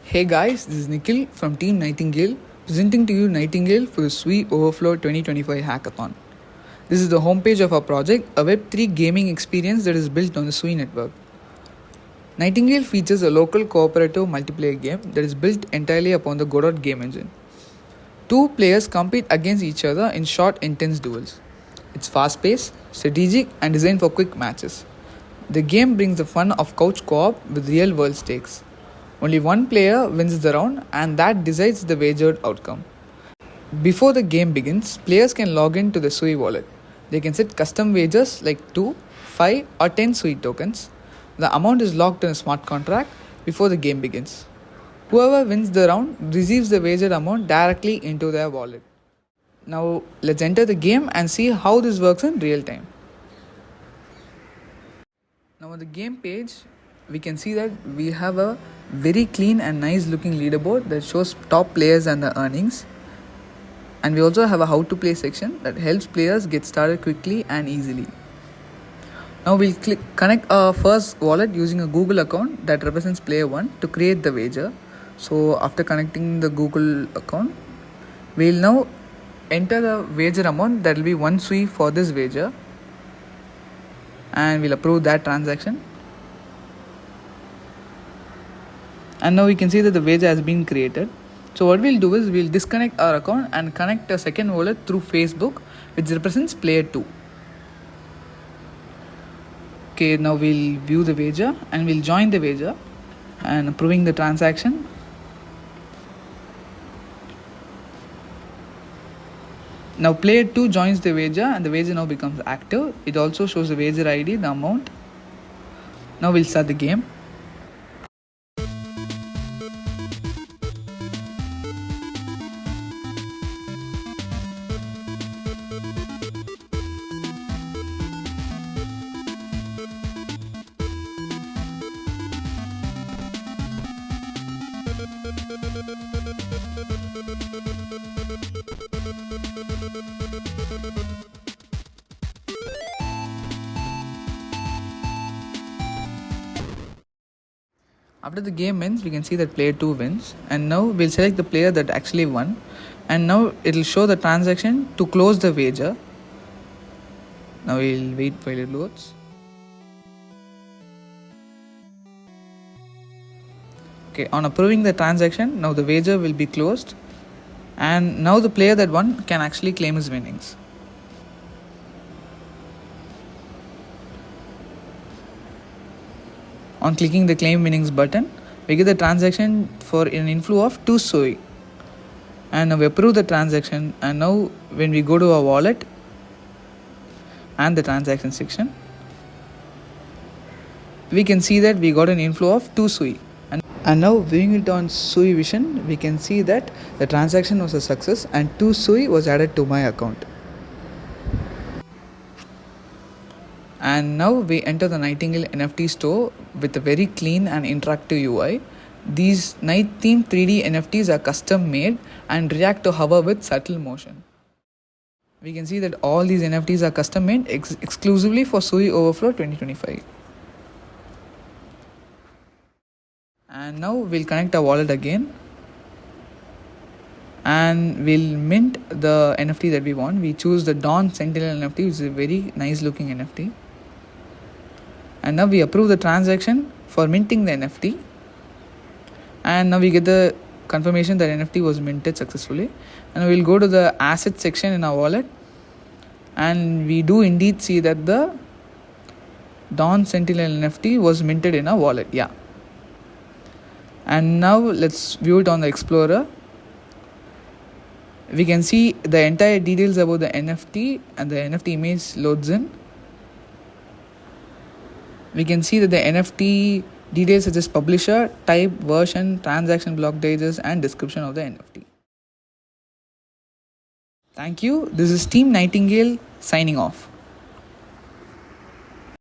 Hey guys, this is Nikhil from Team Nightingale presenting to you Nightingale for the Sui Overflow 2025 Hackathon. This is the homepage of our project, a Web3 gaming experience that is built on the Sui network. Nightingale features a local cooperative multiplayer game that is built entirely upon the Godot game engine. Two players compete against each other in short, intense duels. It's fast-paced, strategic, and designed for quick matches. The game brings the fun of couch co-op with real-world stakes. Only one player wins the round, and that decides the wagered outcome. Before the game begins, players can log in to the Sui wallet. They can set custom wagers like 2, 5, or 10 Sui tokens. The amount is locked in a smart contract before the game begins. Whoever wins the round receives the wagered amount directly into their wallet. Now let's enter the game and see how this works in real time. Now on the game page, we can see that we have a very clean and nice looking leaderboard that shows top players and the earnings. And we also have a how to play section that helps players get started quickly and easily. Now we'll connect our first wallet using a Google account that represents player 1 to create the wager. So after connecting the Google account, we'll now enter the wager amount that will be 1 Sui for this wager, and we'll approve that transaction. And now we can see that the wager has been created. So what we'll do is we'll disconnect our account and connect a second wallet through Facebook, which represents player 2. Okay, now we'll view the wager and we'll join the wager and approving the transaction. Now player 2 joins the wager and the wager now becomes active. It also shows the wager ID, the amount. Now we'll start the game. After the game ends, we can see that player 2 wins, and now we'll select the player that actually won, and now it will show the transaction to close the wager. Now we'll wait while it loads. Okay, on approving the transaction, now the wager will be closed, and now the player that won can actually claim his winnings. On clicking the claim winnings button, we get the transaction for an inflow of 2 Sui. And now we approve the transaction, and now when we go to our wallet and the transaction section, we can see that we got an inflow of 2 Sui. And now viewing it on Sui Vision, we can see that the transaction was a success and 2 Sui was added to my account. And now we enter the Nightingale NFT store with a very clean and interactive UI. These night theme 3D NFTs are custom made and react to hover with subtle motion. We can see that all these NFTs are custom made exclusively for Sui Overflow 2025. And now we'll connect our wallet again and we'll mint the NFT that we want. We choose the Dawn Sentinel NFT, which is a very nice looking NFT. And now we approve the transaction for minting the NFT. And now we get the confirmation that NFT was minted successfully. And we'll go to the asset section in our wallet. And we do indeed see that the Dawn Sentinel NFT was minted in our wallet. Yeah. And now let's view it on the Explorer. We can see the entire details about the NFT, and the NFT image loads in. We can see that the NFT details such as publisher, type, version, transaction block digest, and description of the NFT. Thank you. This is Team Nightingale signing off.